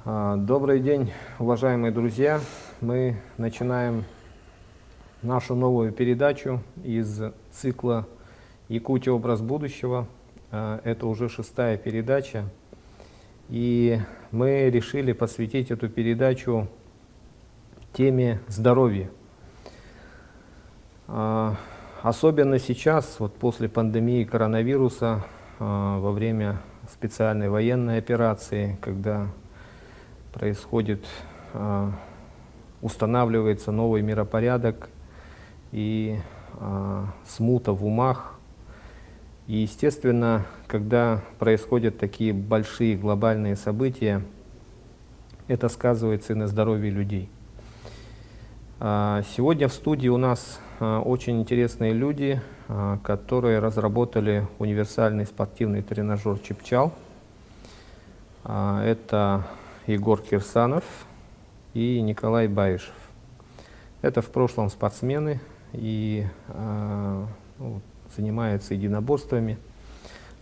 Добрый день, уважаемые друзья! Мы начинаем нашу новую передачу из цикла «Якутия. Образ будущего». Это уже 6-я передача. И мы решили посвятить эту передачу теме здоровья. Особенно сейчас, вот после пандемии коронавируса, во время специальной военной операции, когда происходит, устанавливается новый миропорядок и смута в умах. И, естественно, когда происходят такие большие глобальные события, это сказывается и на здоровье людей. Сегодня в студии у нас очень интересные люди, которые разработали универсальный спортивный тренажер «Чипчал». Это Егор Кирсанов и Николай Баишев. Это в прошлом спортсмены и занимаются единоборствами,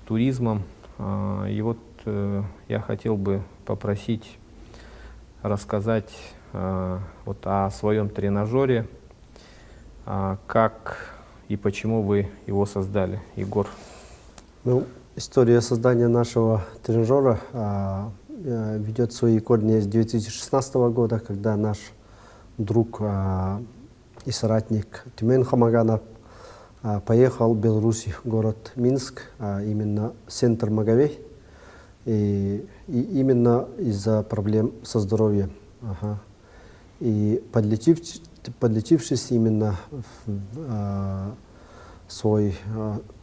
туризмом. И вот я хотел бы попросить рассказать вот о своем тренажере, как и почему вы его создали. Егор. Ну, история создания нашего тренажера ведет свои корни с 2016 года, когда наш друг и соратник Тюмен Хамаганов поехал в Беларусь, город Минск, именно центр Магавей, и именно из-за проблем со здоровьем. И подлечившись именно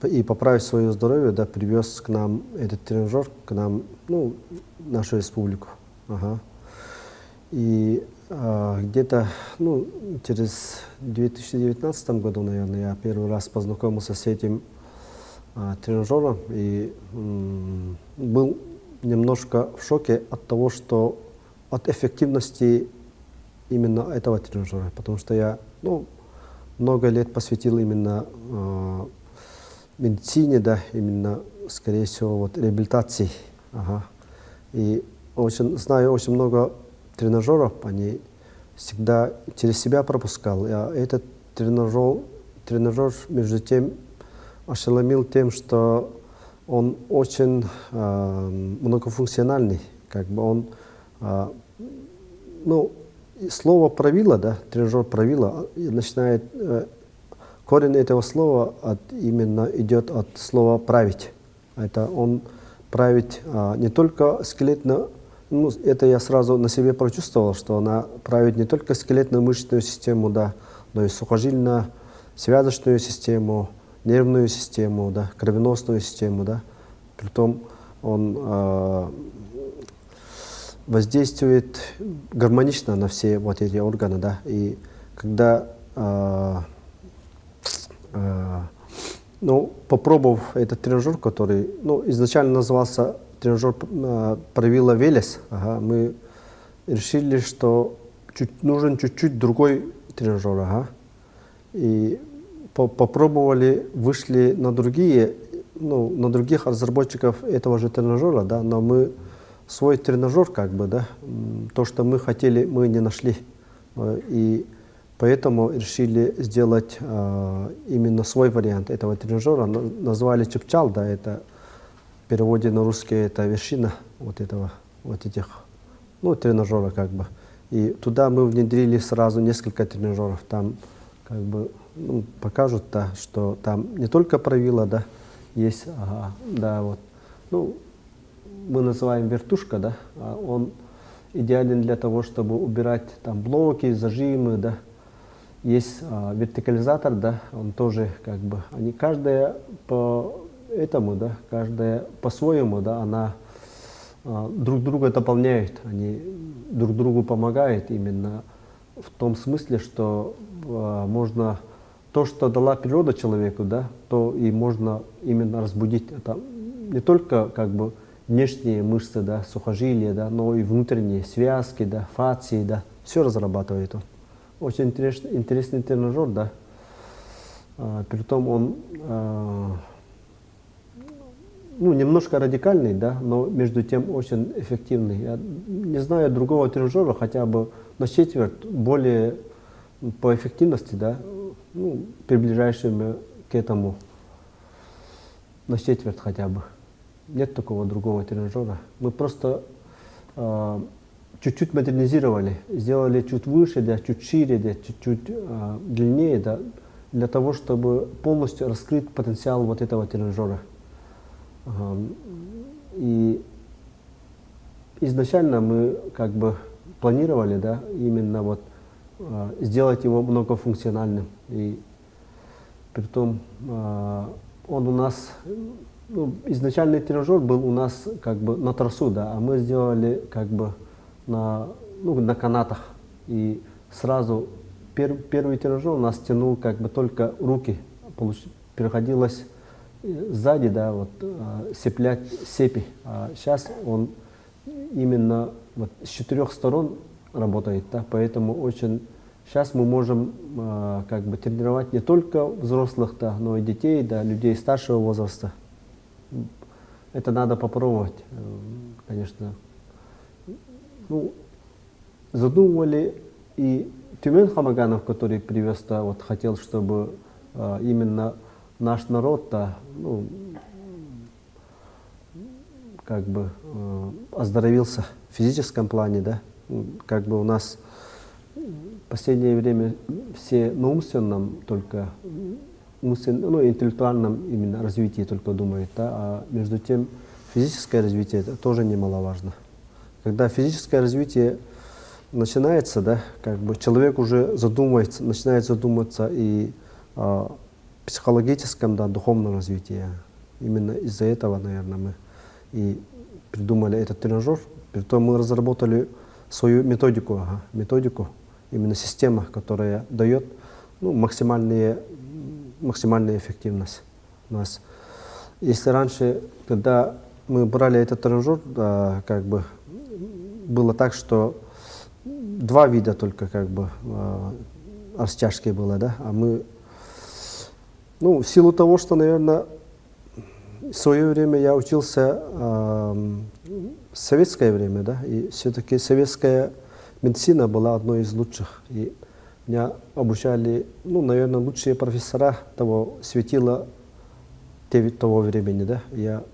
и поправив свое здоровье, да, привез к нам этот тренажер, к нам, ну, в нашу республику. И где-то, ну, через 2019 году, наверное, я первый раз познакомился с этим тренажером и был немножко в шоке от того, что от эффективности именно этого тренажера, потому что я, ну, много лет посвятил именно медицине, да, именно, скорее всего, вот, реабилитации. И знаю очень много тренажеров, они всегда через себя пропускал. А этот тренажер, между тем, ошеломил тем, что он очень многофункциональный. Как бы он, ну, слово «правило», да, тренажер «правило», начинает, корень этого слова именно идет от слова «править». Это он править не только скелетно, ну, это я сразу на себе прочувствовал, что она правит не только скелетно-мышечную систему, да, но и сухожильно-связочную систему, нервную систему, да, кровеносную систему, да. Притом он воздействует гармонично на все вот эти органы, да. И когда ну, попробовав этот тренажер, который, ну, изначально назывался тренажер «Правило Велес», мы решили, что нужен чуть-чуть другой тренажер. И попробовали, вышли на других разработчиков этого же тренажера, да, но мы свой тренажер, как бы, да, то, что мы хотели, мы не нашли. И поэтому решили сделать именно свой вариант этого тренажера. Назвали «Чипчал», да, это в переводе на русский это вершина вот этих, ну, тренажера, как бы. И туда мы внедрили сразу несколько тренажеров. Там, как бы, ну, покажут, да, что там не только правила, да, есть, да, вот. Ну, мы называем вертушка, да, он идеален для того, чтобы убирать там блоки, зажимы, да. Есть вертикализатор, да, он тоже, как бы, они каждая по этому, да, каждая по-своему, да, она друг друга дополняют, они друг другу помогают именно в том смысле, что можно то, что дала природа человеку, да, то и можно именно разбудить. Это не только, как бы, внешние мышцы, да, сухожилия, да, но и внутренние связки, да, фасции, да, все разрабатывает он. Очень интересный тренажер, да. Притом он ну, немножко радикальный, да, но между тем очень эффективный. Я не знаю другого тренажера хотя бы на четверть более по эффективности, да, ну, приближающими к этому на четверть хотя бы. Нет такого другого тренажера. Мы просто чуть-чуть модернизировали, сделали чуть выше, да, чуть шире, да, чуть-чуть длиннее, да, для того, чтобы полностью раскрыть потенциал вот этого тренажера. И изначально мы как бы планировали, да, именно вот сделать его многофункциональным. И притом он у нас, ну, изначальный тренажер был у нас как бы на тросу, да, а мы сделали как бы на, ну, на канатах. И сразу первый тренажер у нас тянул как бы только руки, приходилось сзади, да, вот, цеплять цепи. А сейчас он именно вот с 4 сторон работает, да, поэтому очень сейчас мы можем как бы тренировать не только взрослых, да, но и детей, да, людей старшего возраста. Это надо попробовать, конечно. Ну, задумывали и Тюмен Хамаганов, который привез, да, вот хотел, чтобы именно наш народ, да, ну, как бы оздоровился в физическом плане, да, как бы у нас в последнее время все на умственном только, ну, интеллектуальном именно развитии только думают, да, а между тем физическое развитие это тоже немаловажно. Когда физическое развитие начинается, да, как бы человек уже задумывается, начинает задумываться и о психологическом, да, духовном развитии. Именно из-за этого, наверное, мы и придумали этот тренажер. Притом мы разработали свою методику, именно система, которая дает, ну, максимальную эффективность у нас. Если раньше, когда мы брали этот тренажер, да, как бы было так, что 2 вида только как бы растяжки было, да, а мы, ну, в силу того, что, наверное, в свое время я учился в советское время, да, и все-таки советская медицина была одной из лучших. И меня обучали, ну, наверное, лучшие профессора того светила того времени, да.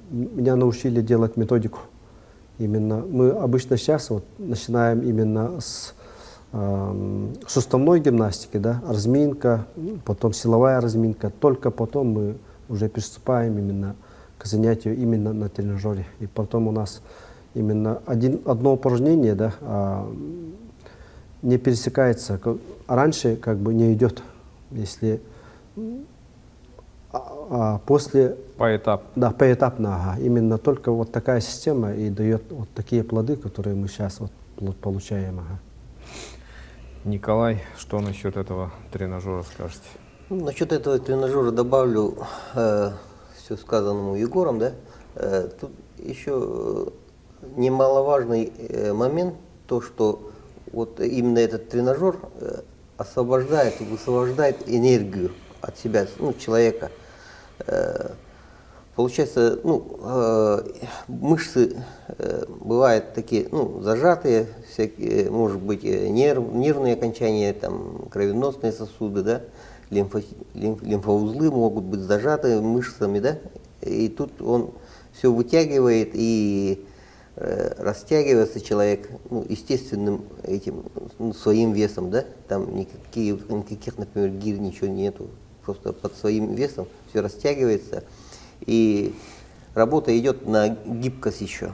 Меня научили делать методику. Именно мы обычно сейчас вот начинаем именно с суставной гимнастики, да, разминка, потом силовая разминка, только потом мы уже приступаем именно к занятию именно на тренажере. И потом у нас именно одно упражнение, да, не пересекается, а раньше как бы не идет, если после... Поэтапно. Да, поэтапно, ага. Именно только вот такая система и дает вот такие плоды, которые мы сейчас вот получаем. Ага. Николай, что насчет этого тренажера скажете? Ну, насчет этого тренажера добавлю все сказанному Егором, да. Тут еще немаловажный момент, то, что вот именно этот тренажер освобождает и высвобождает энергию от себя, ну, человека. Получается, ну, мышцы бывают такие, ну, зажатые, всякие, может быть, нервные окончания, там, кровеносные сосуды, да, лимфоузлы могут быть зажаты мышцами, да, и тут он все вытягивает и растягивается человек, ну, естественным этим, ну, своим весом, да, там никаких, например, гир, ничего нету, просто под своим весом все растягивается. И работа идет на гибкость еще,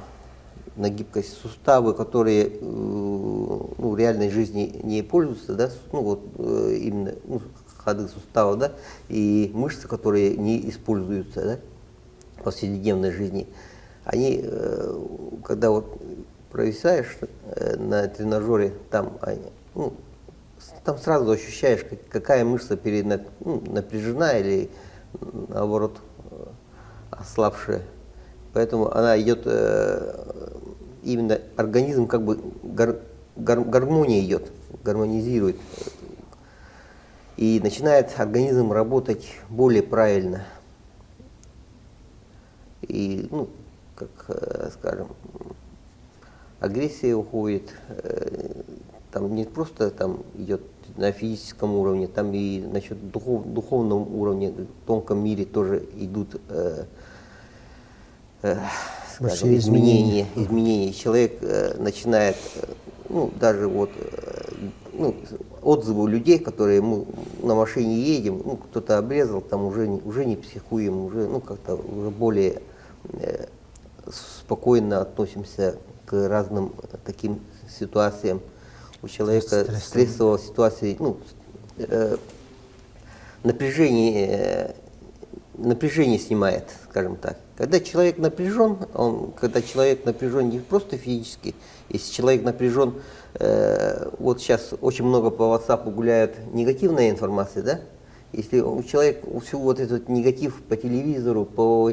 на гибкость суставы, которые, ну, в реальной жизни не пользуются, да, ну, вот именно, ну, ходы суставов, да, и мышцы, которые не используются, да, в повседневной жизни, они, когда вот провисаешь на тренажере, там, ну, там сразу ощущаешь, какая мышца напряжена или, наоборот, ослабшая. Поэтому она идет, именно организм как бы гармония идет, гармонизирует. И начинает организм работать более правильно. И ну, как, скажем, агрессия уходит, там не просто там идет на физическом уровне, там и насчет духовном уровне, в тонком мире тоже идут скажем, изменения. Человек начинает, ну, даже вот, ну, отзывы у людей, которые мы на машине едем, ну, кто-то обрезал, там уже не психуем, уже, ну, как-то уже более спокойно относимся к разным таким ситуациям. У человека стрессовая ситуация, ну, напряжение снимает, скажем так. Когда человек напряжен не просто физически, если человек напряжен, вот сейчас очень много по WhatsApp гуляет негативная информация, да? Если у человека всю вот этот негатив по телевизору, по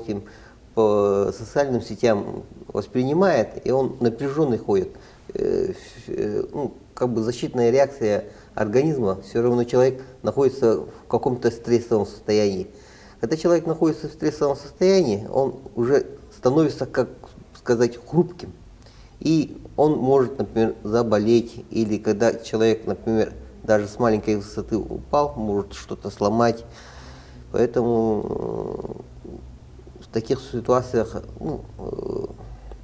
социальным сетям воспринимает, и он напряженный ходит, ну, как бы защитная реакция организма, все равно человек находится в каком-то стрессовом состоянии. Когда человек находится в стрессовом состоянии, он уже становится, как сказать, хрупким. И он может, например, заболеть, или когда человек, например, даже с маленькой высоты упал, может что-то сломать. Поэтому в таких ситуациях, ну,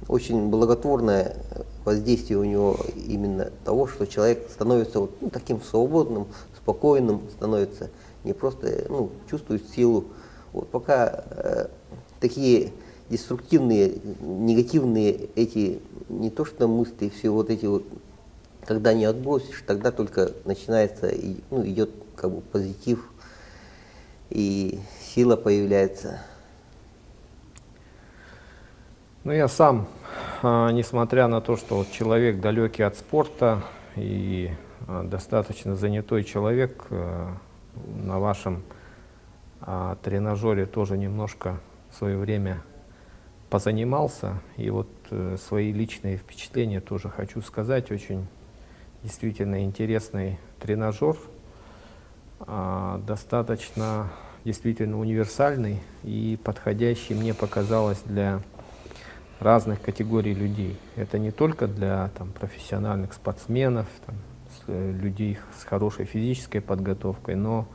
очень благотворное воздействие у него именно того, что человек становится вот, ну, таким свободным, спокойным, становится не просто, ну, чувствует силу. Вот пока такие деструктивные, негативные эти, не то что мысли, все вот эти вот, когда не отбросишь, тогда только начинается, ну, идет как бы позитив, и сила появляется. Ну, я сам, несмотря на то, что вот человек далекий от спорта и достаточно занятой человек, на вашем тренажере тоже немножко в свое время позанимался. И вот свои личные впечатления тоже хочу сказать. Очень действительно интересный тренажер, достаточно действительно универсальный и подходящий, мне показалось, для разных категорий людей. Это не только для там, профессиональных спортсменов, там, людей с хорошей физической подготовкой, но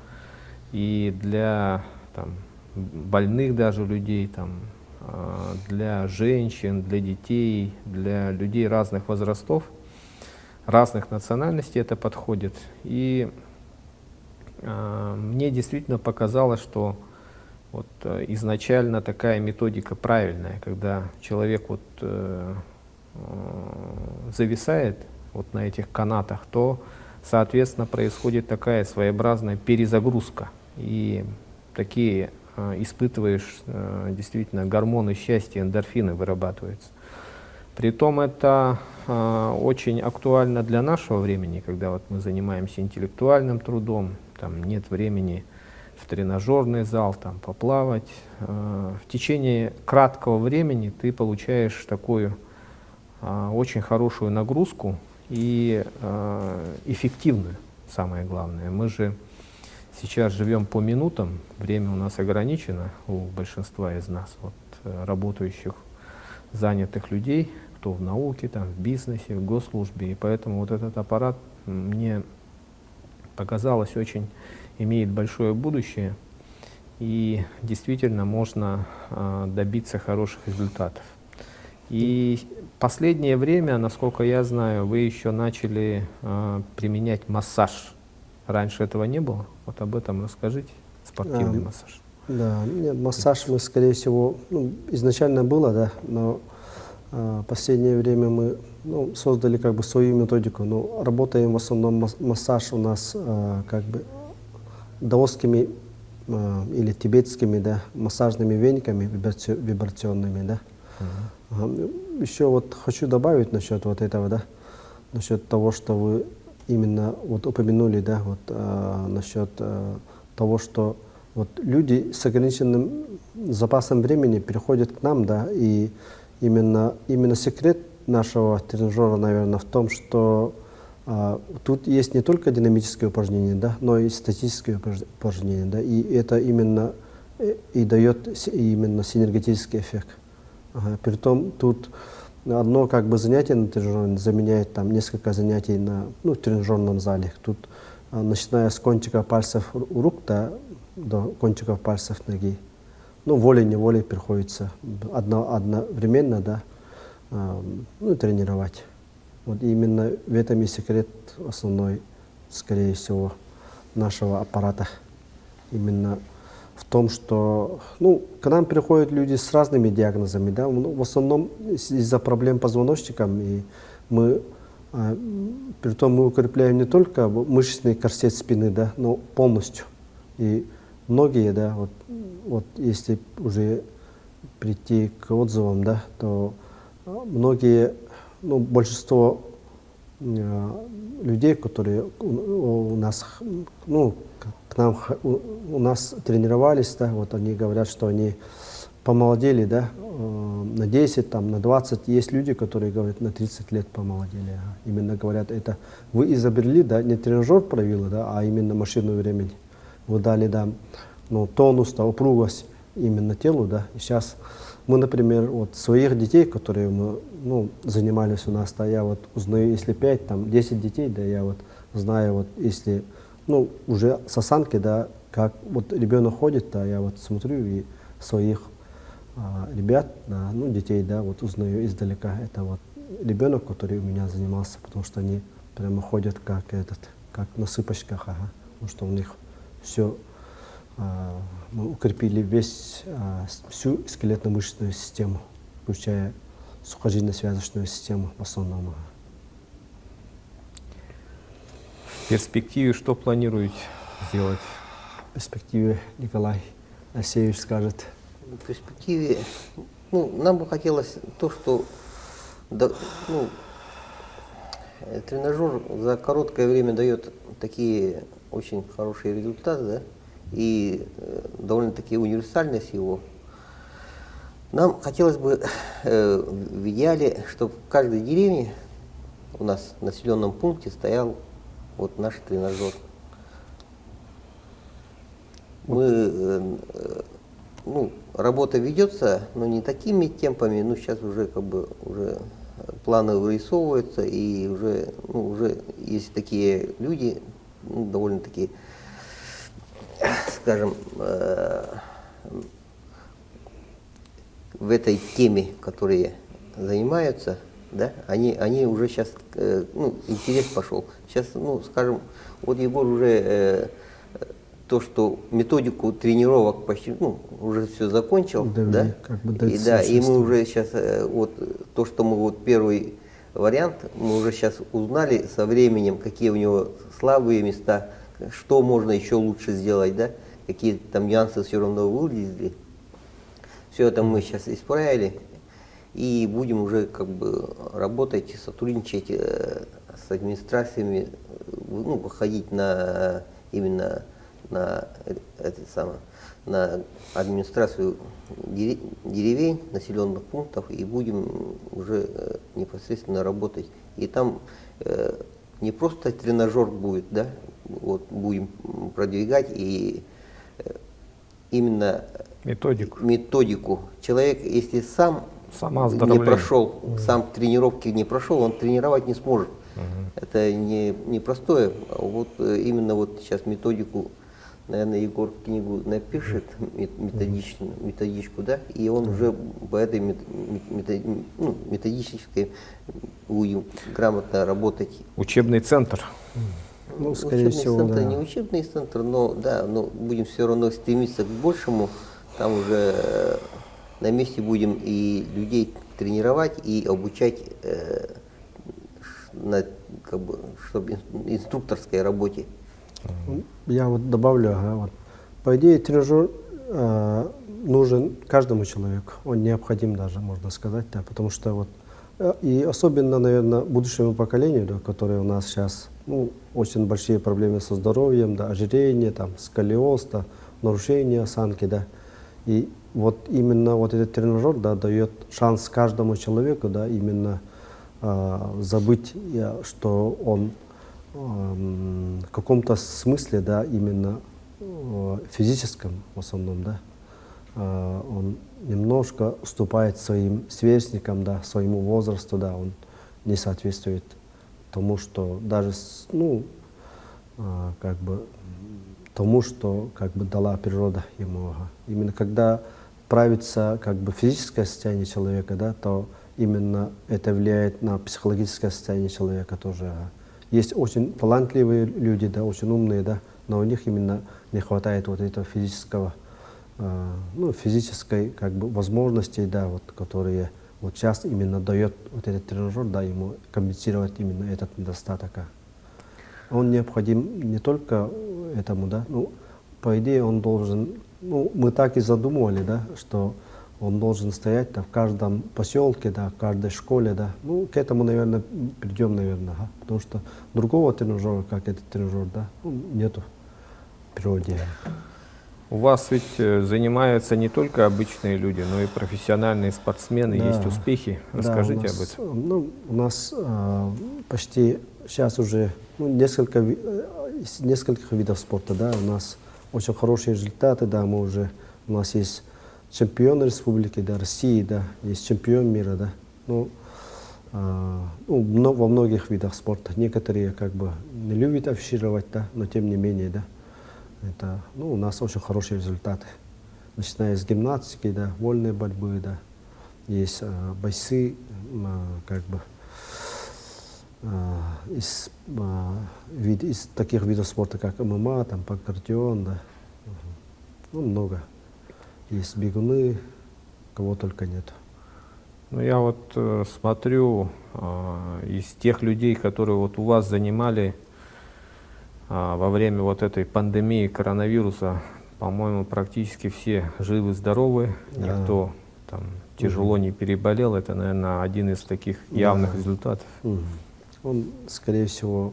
и для там, больных даже людей, там, для женщин, для детей, для людей разных возрастов, разных национальностей это подходит. И мне действительно показалось, что вот, изначально такая методика правильная, когда человек вот, зависает вот на этих канатах, то, соответственно, происходит такая своеобразная перезагрузка. И такие испытываешь действительно гормоны счастья, эндорфины вырабатываются. Притом это очень актуально для нашего времени, когда вот мы занимаемся интеллектуальным трудом, там нет времени в тренажерный зал, там поплавать. В течение краткого времени ты получаешь такую очень хорошую нагрузку и эффективную, самое главное. Мы же сейчас живем по минутам, время у нас ограничено у большинства из нас, вот, работающих, занятых людей, кто в науке, там, в бизнесе, в госслужбе. И поэтому вот этот аппарат мне показалось очень имеет большое будущее, и действительно можно добиться хороших результатов. И последнее время, насколько я знаю, вы еще начали применять массаж. Раньше этого не было? Вот об этом расскажите, спортивный массаж. Да, нет, массаж мы, скорее всего, ну, изначально было, да, но последнее время мы создали как бы свою методику. Но работаем в основном массаж у нас как бы даосскими или тибетскими, да, массажными вениками вибрационными, да. Еще вот хочу добавить насчет вот этого, да, насчет того, что вы именно вот упомянули, да, вот насчет того, что вот люди с ограниченным запасом времени приходят к нам, да, и именно секрет нашего тренажера, наверное, в том, что тут есть не только динамические упражнения, да, но и статические упражнения, да, и это именно и дает именно синергетический эффект. Ага, притом тут одно как бы занятие на тренажерном заменяет там несколько занятий на в тренажерном зале. Тут начиная с кончика пальцев рук до кончиков пальцев ноги, волей-неволей приходится одновременно, тренировать. Вот именно в этом и секрет основной, скорее всего, нашего аппарата. Именно в том, что к нам приходят люди с разными диагнозами, да, в основном из-за проблем позвоночником, и притом мы укрепляем не только мышечный корсет спины, да, но полностью. И многие, да, вот если уже прийти к отзывам, да, то многие, большинство людей, которые у нас, к нам у нас тренировались, да, вот они говорят, что они помолодели, да, на 10, на 20. Есть люди, которые говорят, на 30 лет помолодели. Именно говорят, это вы изобрели, да, не тренажер проявили, да, а именно машину времени. Вы дали, да, тонус, упругость именно телу, да. И сейчас мы, например, вот своих детей, которые мы, занимались у нас, да, я вот узнаю, если 5, 10 детей, да, я вот знаю, вот если, уже с осанки, да, как вот ребенок ходит, да, я вот смотрю и своих ребят, да, детей, да, вот узнаю издалека. Это вот ребенок, который у меня занимался, потому что они прямо ходят как на сыпочках, потому что у них все, мы укрепили всю скелетно-мышечную систему, включая сухожильно-связочную систему в основном. В перспективе что планируете сделать? В перспективе Николай Алексеевич скажет. В перспективе, нам бы хотелось то, что тренажер за короткое время дает такие очень хорошие результаты, да, и довольно-таки универсальность его. Нам хотелось бы в идеале, чтобы в каждой деревне у нас в населенном пункте стоял вот наш тренажер. Работа ведется, но не такими темпами, сейчас уже уже планы вырисовываются, и уже есть такие люди, довольно-таки, скажем, в этой теме, которые занимаются, да, они уже сейчас, интерес пошел. Сейчас, скажем, вот Егор уже то, что методику тренировок почти, уже все закончил, да, и мы уже сейчас, вот то, что мы вот первый вариант, мы уже сейчас узнали со временем, какие у него слабые места, что можно еще лучше сделать, да, какие там нюансы все равно вылезли. Все это мы сейчас исправили и будем уже работать, сотрудничать с администрациями, выходить именно на администрацию деревень, населенных пунктов, и будем уже непосредственно работать. И там не просто тренажер будет, да, вот будем продвигать и именно методику. Человек, если сам не прошел, сам тренировки не прошел, он тренировать не сможет. Это не простое. Вот именно вот сейчас методику, наверное, Егор книгу напишет, методичку, да, и он уже по этой методической будет грамотно работать. Учебный центр. Скорее всего, центр, да. Не учебный центр, но будем все равно стремиться к большему. Там уже на месте будем и людей тренировать, и обучать чтобы инструкторской работе. Я вот добавлю, по идее тренажер нужен каждому человеку, он необходим даже, можно сказать, да, потому что и особенно, наверное, будущему поколению, да, которое у нас сейчас, очень большие проблемы со здоровьем, да, ожирение, сколиоз, да, нарушение осанки, да, и вот именно вот этот тренажер, да, дает шанс каждому человеку, да, именно забыть, что он в каком-то смысле, да, именно физическом в основном, да, он немножко уступает своим сверстникам, да, своему возрасту, да, он не соответствует тому, что даже, как бы, тому, что как бы дала природа ему. Именно когда правится как бы физическое состояние человека, да, то именно это влияет на психологическое состояние человека тоже. Есть очень талантливые люди, да, очень умные, да, но у них именно не хватает вот этого физического, физической как бы возможности, да, вот, которые вот сейчас именно дает вот этот тренажер, да, ему компенсировать именно этот недостаток. Он необходим не только этому, да, по идее он должен, мы так и задумывали, да, что он должен стоять да, в каждом поселке, да, в каждой школе, да. К этому, наверное, придем, наверное, потому что другого тренажера, как этот тренажер, да, нету в природе. У вас ведь занимаются не только обычные люди, но и профессиональные спортсмены, Да. есть успехи. Расскажите об этом. У нас почти сейчас уже несколько видов спорта, да, у нас очень хорошие результаты, да, у нас есть чемпион республики, да, России, да, есть чемпион мира, да, во многих видах спорта. Некоторые как бы не любят афишировать, да, но тем не менее, да, это, у нас очень хорошие результаты. Начиная с гимнастики, да, вольной борьбы, да, есть бойцы, как бы, из таких видов спорта, как ММА, там, панкратион, да, много. Есть бегуны, кого только нет. Я вот смотрю, из тех людей, которые вот у вас занимали во время вот этой пандемии коронавируса, по-моему, практически все живы-здоровы, Да. Никто там тяжело не переболел. Это, наверное, один из таких явных результатов. Он, скорее всего,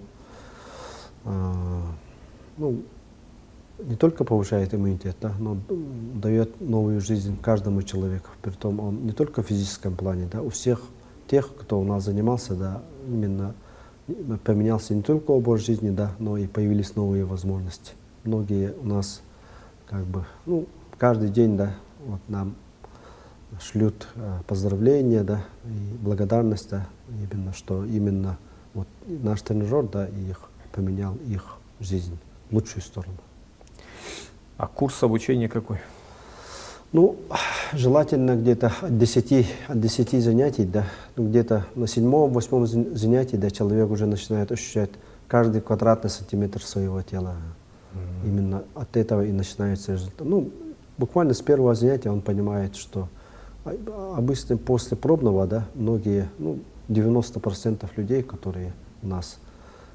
не только повышает иммунитет, да, но дает новую жизнь каждому человеку. Притом он не только в физическом плане, да, у всех тех, кто у нас занимался, да, именно поменялся не только образ жизни, да, но и появились новые возможности. Многие у нас как бы, каждый день, да, вот нам шлют поздравления, да, и благодарность, да, именно вот наш тренажер, да, поменял их жизнь в лучшую сторону. А курс обучения какой? Желательно где-то от 10 занятий, да, где-то на 7-8 занятии, да, человек уже начинает ощущать каждый квадратный сантиметр своего тела. Именно от этого и начинается результат. Буквально с первого занятия он понимает, что обычно после пробного, да, многие, 90% людей, которые у нас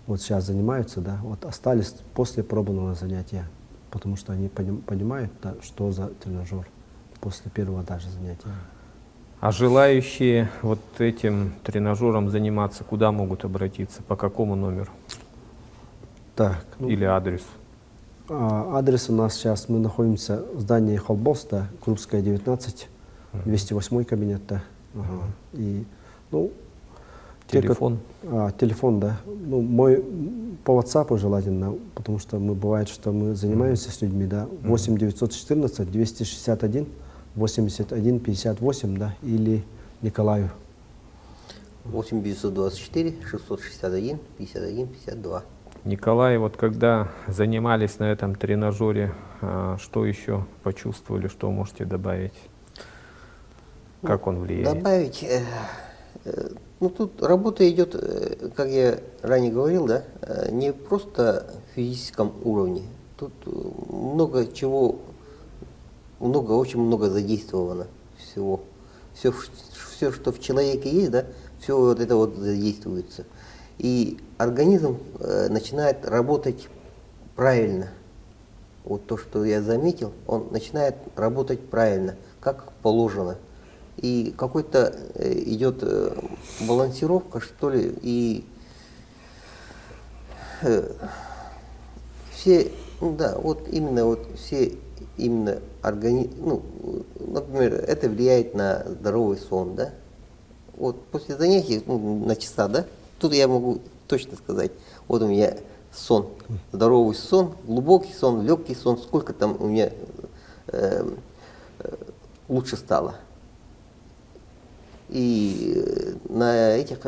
вот сейчас занимаются, да, вот остались после пробного занятия, потому что они понимают, да, что за тренажер после первого даже занятия. А желающие вот этим тренажером заниматься, куда могут обратиться, по какому номеру Так, или адрес? Адрес у нас сейчас, мы находимся в здании Холбос, да, Крупская, 19, 208 кабинет, да. И, Телефон? Телефон, да. Мой по WhatsApp желательно, потому что бывает, что мы занимаемся с людьми, да. 8 914 261 81 58, да, или Николаю. 8 924 661 51 52. Николай, вот когда занимались на этом тренажере, что еще почувствовали, что можете добавить? Как он влияет? Добавить, тут работа идет, как я ранее говорил, да, не просто в физическом уровне. Тут очень много задействовано всего. Все, что в человеке есть, да, все вот это вот задействуется. И организм начинает работать правильно. Вот то, что я заметил, он начинает работать правильно, как положено. И какой-то идет балансировка, что ли, и все, например, это влияет на здоровый сон, да. Вот после занятий, на часа, да, тут я могу точно сказать, вот у меня сон, здоровый сон, глубокий сон, легкий сон, сколько там у меня лучше стало. И на этих,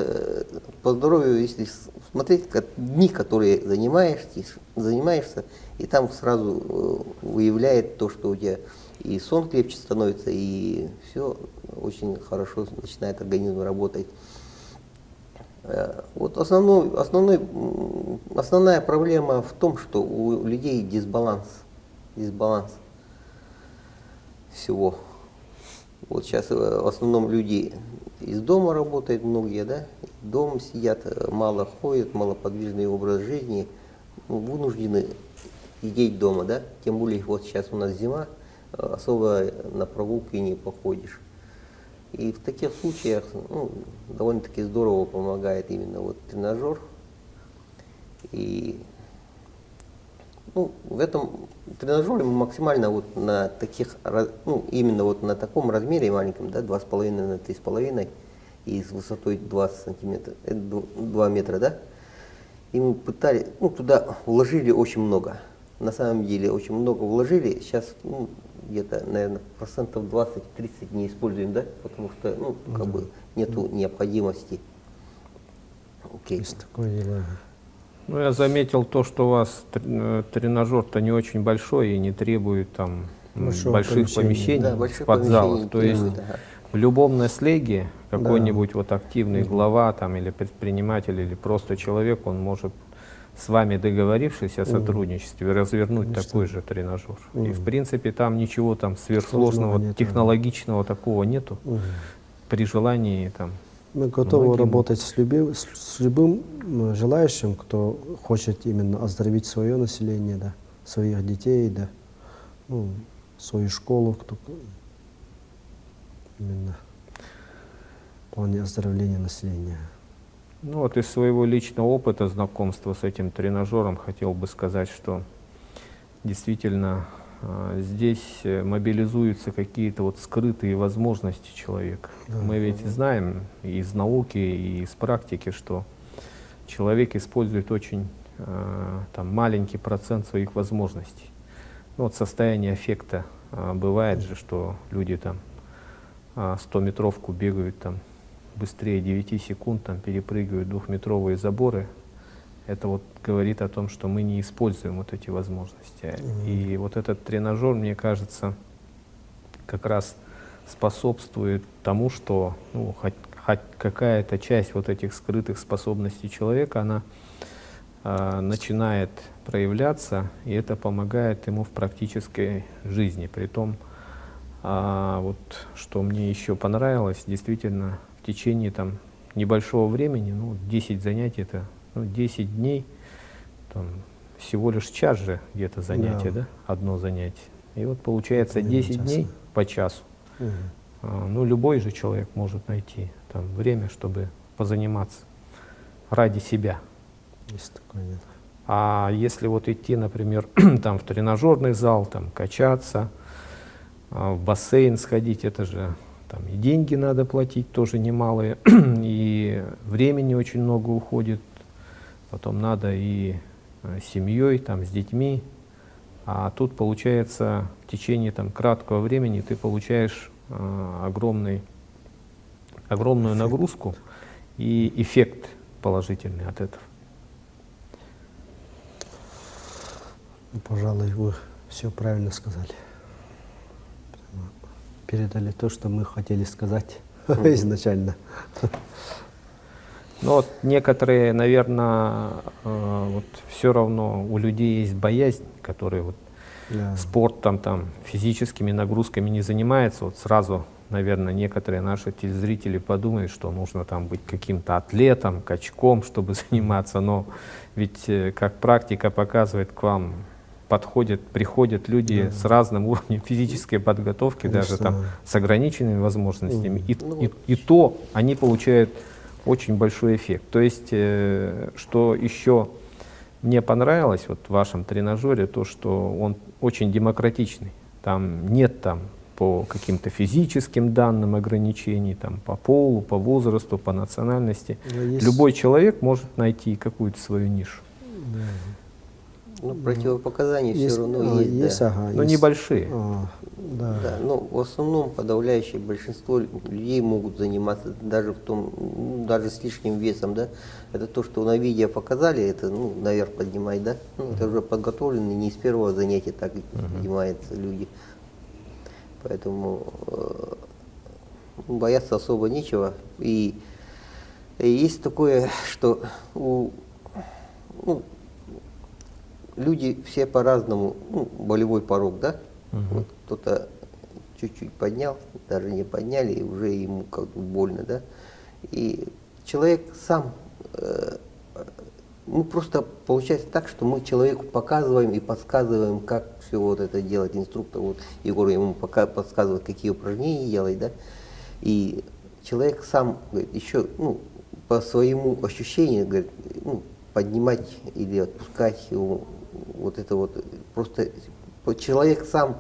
по здоровью, если смотреть, дни, которые занимаешься, и там сразу выявляет то, что у тебя и сон крепче становится, и все очень хорошо начинает организм работать. Вот основная проблема в том, что у людей дисбаланс всего. Вот сейчас в основном люди из дома работают, многие, да, дома сидят, мало ходят, малоподвижный образ жизни, вынуждены сидеть дома, да, тем более вот сейчас у нас зима, особо на прогулки не походишь. И в таких случаях довольно-таки здорово помогает именно вот тренажер. И в этом тренажере мы максимально вот на таких, именно вот на таком размере маленьком, да, 2,5 на 3,5 и с высотой 20 сантиметров, 2 метра, да, и мы пытались, туда вложили очень много. На самом деле очень много вложили, сейчас где-то, наверное, процентов 20-30 не используем, да, потому что, как бы нету необходимости. Окей. Есть такое дело. Ну, я заметил то, что у вас тренажер-то не очень большой и не требует там больших помещений, Да, больших спортзалов. помещений То есть требует, ага. в любом наслеге какой-нибудь вот активный глава там, или предприниматель, или просто человек, он может с вами, договорившись о сотрудничестве, развернуть такой же тренажер. И в принципе там ничего там сверхсложного, нет, технологичного такого нету. При желании там. Мы готовы многие работать с любым желающим, кто хочет именно оздоровить свое население, да, своих детей, да, свою школу, кто именно в плане оздоровления населения. Ну вот из своего личного опыта знакомства с этим тренажером хотел бы сказать, что действительно здесь мобилизуются какие-то вот скрытые возможности человека. Мы ведь знаем и из науки, и из практики, что человек использует очень там, маленький процент своих возможностей. Ну, вот состояние аффекта бывает же, что люди там 100-метровку бегают там быстрее 9 секунд, там перепрыгивают 2-метровые заборы. Это вот говорит о том, что мы не используем вот эти возможности. И вот этот тренажер, мне кажется, как раз способствует тому, что хоть какая-то часть вот этих скрытых способностей человека, она начинает проявляться, и это помогает ему в практической жизни. Притом, вот что мне еще понравилось, действительно, в течение там небольшого времени, 10 занятий, это 10 дней, там, всего лишь час же где-то занятие, да, одно занятие. И вот получается 10 дней по часу. Любой же человек может найти там время, чтобы позаниматься ради себя. Есть такое дело. А если вот идти, например, там в тренажерный зал, там качаться, в бассейн сходить, это же там и деньги надо платить тоже немалые, и времени очень много уходит. Потом надо и с семьей, там, с детьми. А тут получается в течение там, краткого времени ты получаешь огромную нагрузку и эффект положительный от этого. Пожалуй, вы все правильно сказали. Передали то, что мы хотели сказать изначально. Ну вот некоторые, наверное, вот все равно у людей есть боязнь, которые вот спортом, там, физическими нагрузками не занимаются. Вот сразу, наверное, некоторые наши телезрители подумают, что нужно там быть каким-то атлетом, качком, чтобы заниматься. Но ведь, как практика показывает, к вам приходят люди с разным уровнем физической подготовки, даже там с ограниченными возможностями. И то они получают очень большой эффект. То есть, что еще мне понравилось вот в вашем тренажере, то, что он очень демократичный. Там нет там по каким-то физическим данным ограничений, там, по полу, по возрасту, по национальности. Любой человек может найти какую-то свою нишу. Ну, противопоказания Есть, все равно есть, есть, да. ага, Но есть. небольшие. Да. Да, но в основном подавляющее большинство людей могут заниматься даже в том, ну, даже с лишним весом, да. Это то, что на видео показали, это, ну, наверх поднимать, да. Ну, это уже подготовленный, не с первого занятия так поднимаются люди. Поэтому бояться особо нечего. И есть такое, что ну, люди все по-разному, ну, болевой порог, да? Вот кто-то чуть-чуть поднял, даже не подняли, и уже ему как бы больно, да? И человек сам, ну, просто получается так, что мы человеку показываем и подсказываем, как все вот это делать. Инструктор, вот Егор ему пока подсказывает, какие упражнения делать, да? И человек сам, говорит, еще, ну, по своему ощущению, говорит, ну, поднимать или отпускать его, вот это вот, просто человек сам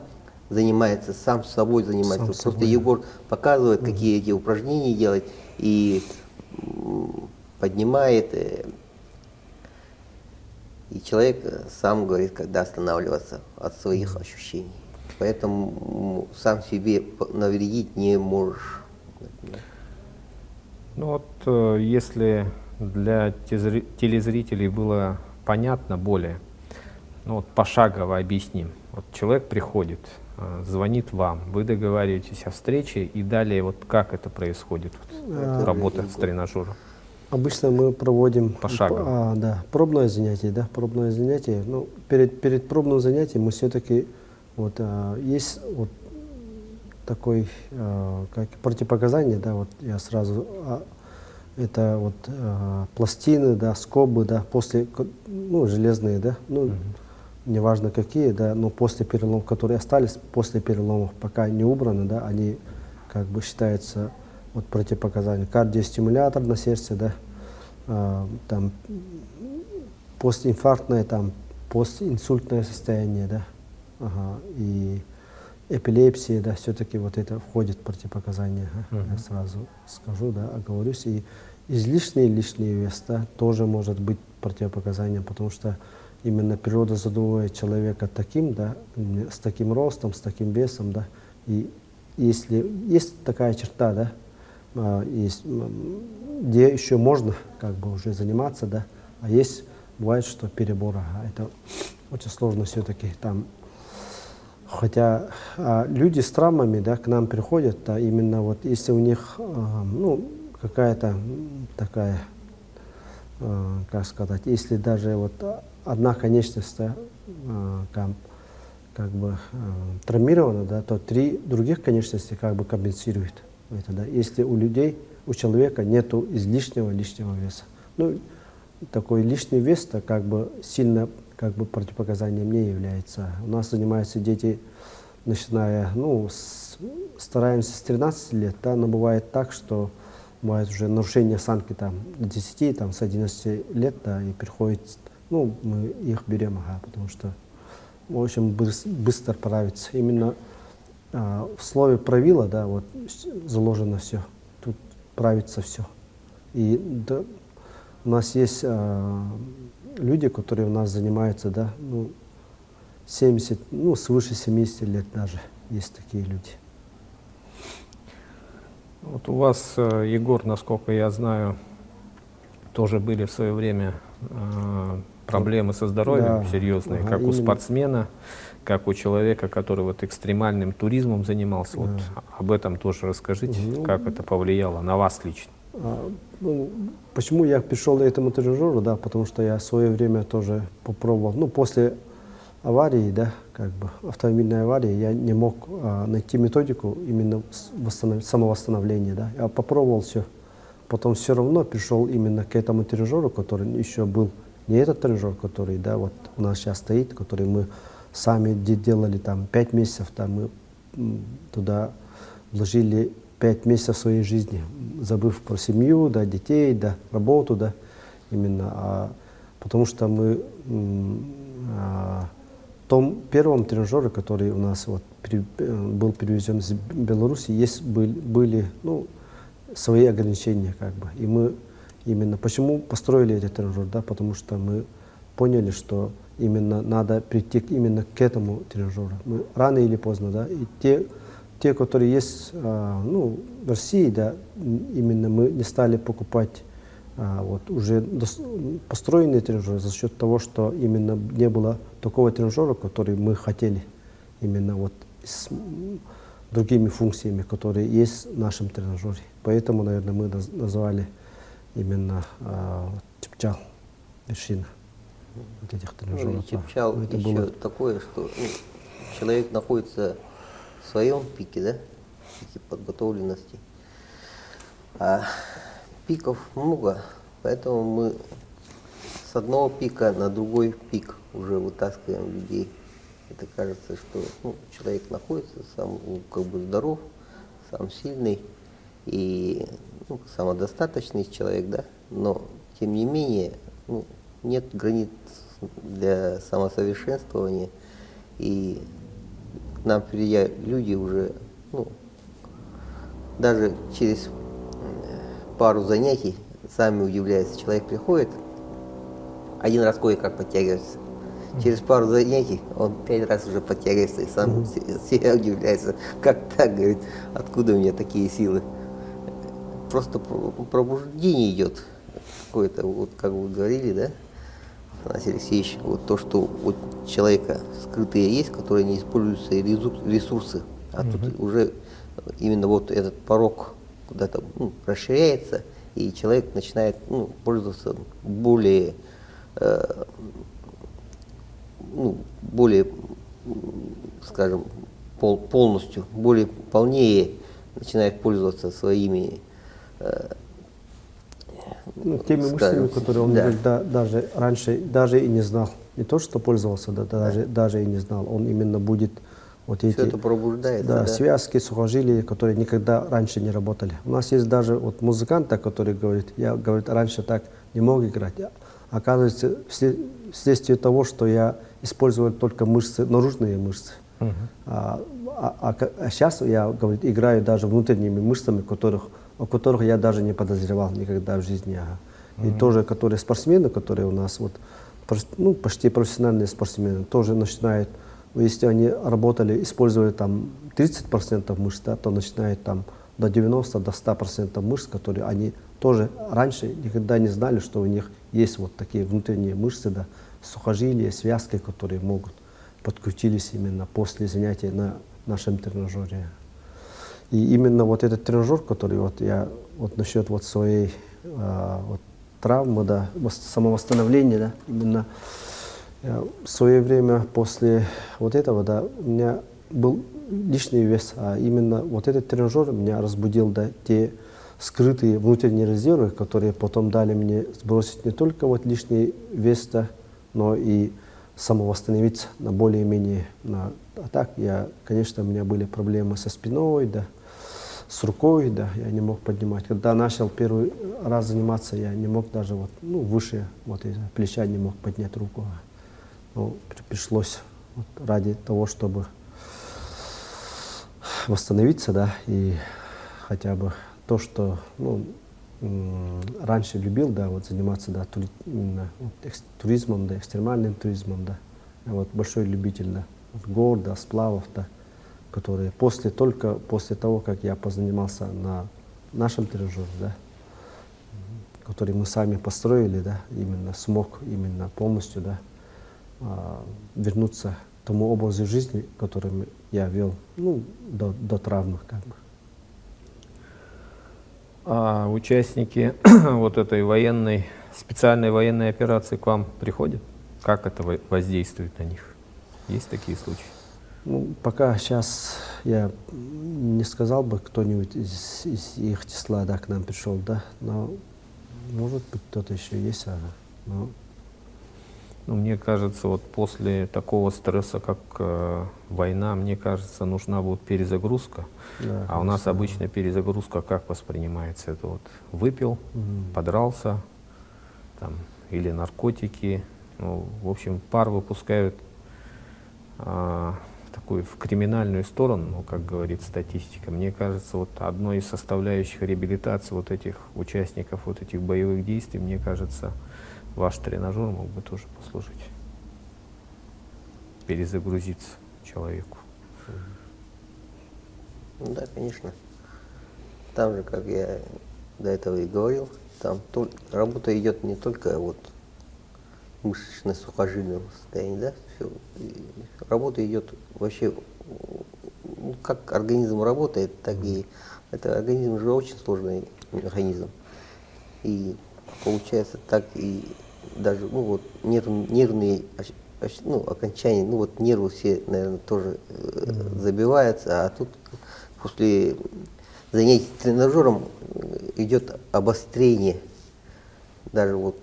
занимается, сам с собой занимается. Сам Вот с просто собой. Егор показывает, какие эти упражнения делать, и поднимает, и человек сам говорит, когда останавливаться от своих ощущений. Поэтому сам себе навредить не можешь. Ну вот, если для телезрителей было понятно более, ну вот пошагово объясним. Вот человек приходит, звонит вам, вы договариваетесь о встрече, и далее вот как это происходит, вот, работа с тренажером? Обычно мы проводим Пошагово. да, пробное занятие, да, пробное занятие. Ну, перед пробным занятием мы все-таки вот есть вот такой как противопоказание, да, вот я сразу это вот пластины, да, скобы, да, после, ну, железные, да, ну, неважно какие, да, но после переломов, которые остались после переломов, пока не убраны, да, они как бы считаются вот противопоказания. Кардиостимулятор на сердце, да, там постинфарктное, там постинсультное состояние, да, и эпилепсия, да, все-таки вот это входит в противопоказания, я сразу скажу, да, оговорюсь. И излишний лишний вес, да, тоже может быть противопоказанием, потому что именно природа задумывает человека таким, да, с таким ростом, с таким весом, да, и если есть такая черта, да, есть, где еще можно как бы уже заниматься, да, а есть, бывает, что перебор, это очень сложно все-таки там. Хотя люди с травмами, да, к нам приходят, да, именно вот если у них ну, какая-то такая, как сказать, если даже вот одна конечность, да, как бы травмирована, да, то 3 других конечности как бы компенсируют это, да. Если у людей, у человека нету излишнего лишнего веса. Ну, такой лишний вес-то как бы сильно как бы противопоказанием не является. У нас занимаются дети, начиная, ну, стараемся с 13 лет, да, но бывает так, что бывает уже нарушение осанки там 10, там, с 11 лет, да, и приходит, ну, мы их берем, потому что очень быстро правится. Именно в слове правило, да, вот заложено все, тут правится все. И да, у нас есть люди, которые у нас занимаются, да, ну, 70, ну, свыше 70 лет даже есть такие люди. Вот у вас, Егор, насколько я знаю, тоже были в свое время проблемы со здоровьем, Да, серьезные, как у именно. спортсмена, как у человека, который вот экстремальным туризмом занимался. Вот об этом тоже расскажите, как это повлияло на вас лично. Ну, почему я пришел к этому тренажеру, да, потому что я в свое время тоже попробовал, ну, после аварии, да, как бы автомобильной аварии, я не мог найти методику именно самовосстановления, да, я попробовал все, потом все равно пришел именно к этому тренажеру, который еще был не этот тренажер, который, да, вот у нас сейчас стоит, который мы сами делали там 5 месяцев, там мы туда вложили 5 месяцев своей жизни, забыв про семью, да, детей, да, работу, да, именно, потому что мы в том первом тренажере, который у нас вот был перевезен из Беларуси, были, ну, свои ограничения, как бы, и мы именно, почему построили этот тренажер, да, потому что мы поняли, что именно надо прийти именно к этому тренажеру. Мы рано или поздно, да, и те, которые есть ну, в России, да, именно мы не стали покупать вот, уже построенные тренажеры за счет того, что именно не было такого тренажера, который мы хотели, именно вот с другими функциями, которые есть в нашем тренажере. Поэтому, наверное, мы назвали именно Чепчал, вершина вот этих тренажеров. Ну, и Чепчал Это еще было такое, что ну, человек находится в своем пике, да, пике подготовленности. А пиков много, поэтому мы с одного пика на другой пик уже вытаскиваем людей. Это кажется, что ну, человек находится сам ну, как бы здоров, сам сильный и ну, самодостаточный человек, да, но тем не менее ну, нет границ для самосовершенствования, и к нам приезжают люди уже, ну, даже через пару занятий сами удивляются. Человек приходит, один раз кое-как подтягивается, через пару занятий он 5 раз уже подтягивается и сам себя удивляется, как так, говорит, откуда у меня такие силы. Просто пробуждение идет какое-то, вот как вы говорили, да, Афанасий Алексеевич, вот то, что у человека скрытые есть, которые не используются ресурсы, а тут уже именно вот этот порог куда-то ну, расширяется, и человек начинает ну, пользоваться более, ну, более, скажем, полностью, более полнее начинает пользоваться своими ну, теми мышцами, которые он даже раньше даже и не знал. Не то, что пользовался, да, даже и не знал. Он именно будет вот все эти это пробуждается, да, связки, сухожилия, которые никогда раньше не работали. У нас есть даже вот музыкант, который говорит, я говорит, раньше так не мог играть. Оказывается, вследствие того, что я использовал только мышцы, наружные мышцы. А сейчас я, говорит, играю даже внутренними мышцами, о которых я даже не подозревал никогда в жизни. И тоже, которые спортсмены, которые у нас вот, ну, почти профессиональные спортсмены, тоже начинают, если они работали, использовали там 30% мышц, да, то начинают там до 90, до 100% мышц, которые они тоже раньше никогда не знали, что у них есть вот такие внутренние мышцы, да, сухожилия, связки, которые могут подкрутились именно после занятий на нашем тренажере. И именно вот этот тренажер, который вот я вот насчет вот своей вот травмы, да, самовосстановления, да, именно в свое время после вот этого, да, у меня был лишний вес, а именно вот этот тренажер меня разбудил, да, те скрытые внутренние резервы, которые потом дали мне сбросить не только вот лишний вес, да, но и самовосстановиться на более-менее. А так, конечно, у меня были проблемы со спиной, да, с рукой, да, я не мог поднимать. Когда начал первый раз заниматься, я не мог даже вот, ну, выше вот из плеча не мог поднять руку. Ну, пришлось вот, ради того, чтобы восстановиться, да, и хотя бы то, что ну, раньше любил, да, вот заниматься, да, именно вот, туризмом, да, экстремальным туризмом, да, я вот большой любитель, да, вот, гор, да, сплавов, да, которые только после того, как я позанимался на нашем тренажере, да, который мы сами построили, да, именно смог именно полностью, да, вернуться к тому образу жизни, которым я вел, ну, до травмы, как бы. А участники вот этой специальной военной операции к вам приходят? Как это воздействует на них? Есть такие случаи? Ну, пока сейчас я не сказал бы, кто-нибудь из их числа, да, к нам пришел, да, но может быть кто-то еще есть, но... Ну, мне кажется, вот после такого стресса, как война, мне кажется, нужна будет перезагрузка. Да, а у нас обычно перезагрузка как воспринимается? Это вот выпил, подрался, там, или наркотики. Ну, в общем, пар выпускают такую в криминальную сторону, ну, как говорит статистика. Мне кажется, вот одной из составляющих реабилитации вот этих участников вот этих боевых действий, мне кажется, ваш тренажер мог бы тоже послужить. перезагрузиться человеку. Ну да, конечно. Там же, как я до этого и говорил, там работа идет не только вот мышечно-сухожильном состоянии, да, все. Работа идет вообще, ну, как организм работает, так и это организм же очень сложный механизм. И получается так и даже, ну вот нервные ну, окончания, ну вот нервы все, наверное, тоже забиваются, а тут после занятий тренажером идет обострение, даже вот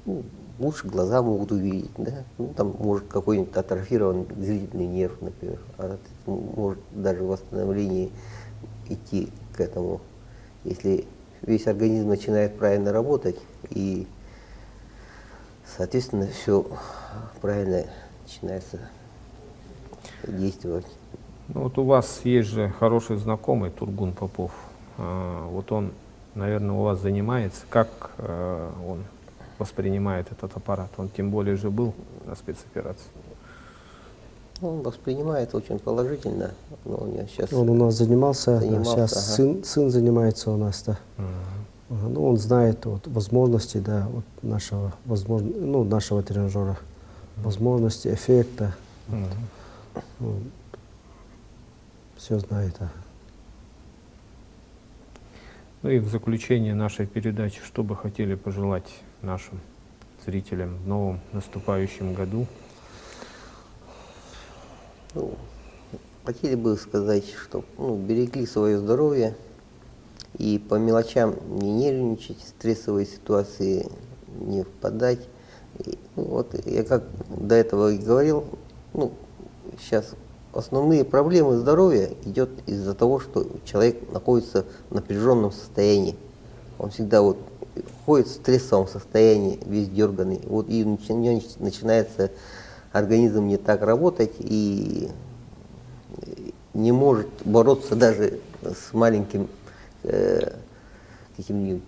ну, лучше глаза могут увидеть, да, ну, там может какой-нибудь атрофированный зрительный нерв, например, а может даже восстановление идти к этому, если весь организм начинает правильно работать и, соответственно, все правильно начинается действовать. Ну, вот у вас есть же хороший знакомый Тургун Попов. Вот он, наверное, у вас занимается. Как он воспринимает этот аппарат? Он тем более же был на спецоперации. Ну, Он воспринимает очень положительно, но у него сейчас Он у нас занимался, да, сейчас ага. сын занимается у нас, да. Ага, ну, он знает вот, возможности, да, вот нашего, ну, нашего тренажера, возможности, эффекта. Вот, все знает. Да. Ну и в заключение нашей передачи, что бы хотели пожелать нашим зрителям в новом наступающем году? Ну, хотели бы сказать, что берегли свое здоровье и по мелочам не нервничать, в стрессовые ситуации не впадать. И, ну, вот я как до этого и говорил, сейчас основные проблемы здоровья идет из-за того, что человек находится в напряженном состоянии. Он всегда вот ходит в стрессовом состоянии, весь дерганный. Вот и начинается организм не так работать и не может бороться даже с маленьким какими-нибудь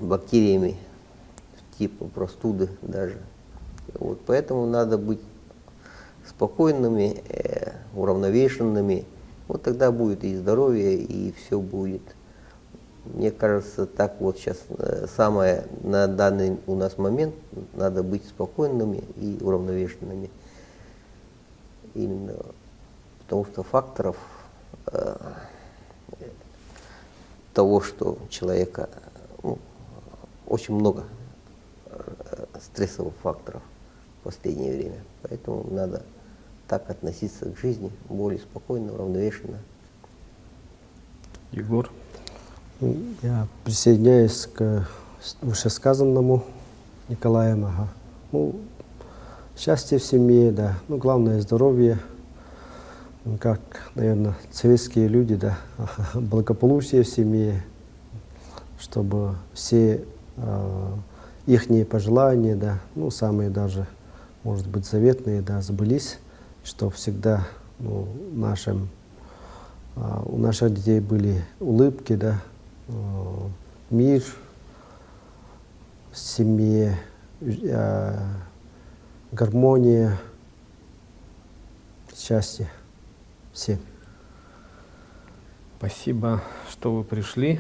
бактериями типа простуды даже. Вот поэтому надо быть спокойными, уравновешенными. Вот тогда будет и здоровье, и все будет. Мне кажется, так вот сейчас самое на данный у нас момент надо быть спокойными и уравновешенными. Именно потому что факторов того, что человека очень много стрессовых факторов в последнее время. Поэтому надо так относиться к жизни, более спокойно, уравновешенно. Егор? Я присоединяюсь к вышесказанному Николаем. Ага. Ну, счастье в семье, да. Ну, главное здоровье. Как, наверное, советские люди, да. Благополучие в семье, чтобы все ихние пожелания, да, ну, самые даже, может быть, заветные, да, сбылись, что всегда у наших детей были улыбки, да, мир в семье, гармония, счастье всем. Спасибо, что вы пришли,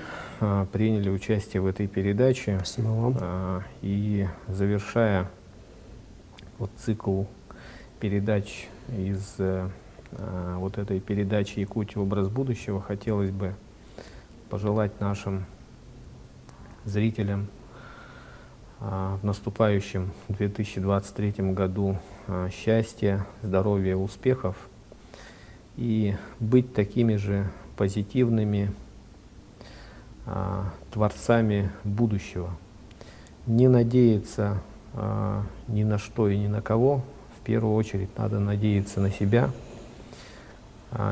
приняли участие в этой передаче. Спасибо вам. И завершая вот цикл передач из вот этой передачи «Якутия. Образ будущего», хотелось бы пожелать нашим зрителям в наступающем 2023 году счастья, здоровья, успехов и быть такими же позитивными творцами будущего. Не надеяться ни на что и ни на кого. В первую очередь надо надеяться на себя,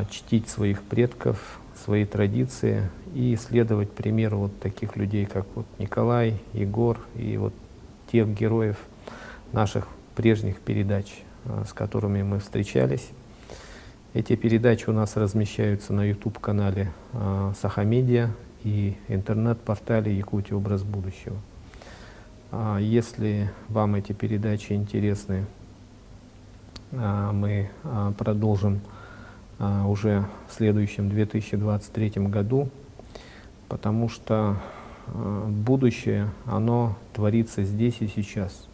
чтить своих предков, свои традиции и следовать примеру вот таких людей, как вот Николай, Егор и вот тех героев наших прежних передач, с которыми мы встречались. Эти передачи у нас размещаются на YouTube-канале Сахамедиа и интернет-портале «Якутия. Образ будущего». Если вам эти передачи интересны, мы продолжим уже в следующем 2023 году, потому что будущее, оно творится здесь и сейчас.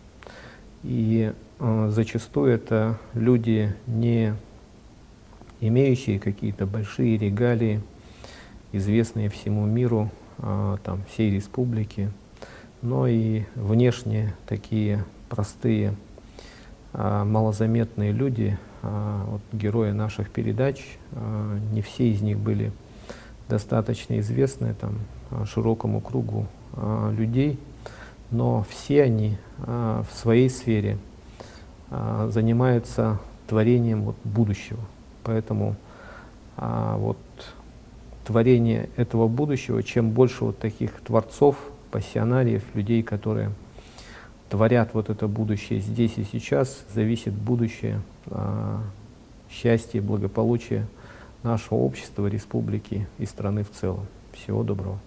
И зачастую это люди, не имеющие какие-то большие регалии, известные всему миру, там, всей республике, но и внешне такие простые, малозаметные люди, вот, герои наших передач. Не все из них были достаточно известны там, широкому кругу людей, но все они в своей сфере занимаются творением вот, будущего. Поэтому вот, творение этого будущего, чем больше вот таких творцов, пассионариев, людей, которые творят вот это будущее здесь и сейчас, зависит будущее, счастье, благополучие нашего общества, республики и страны в целом. Всего доброго.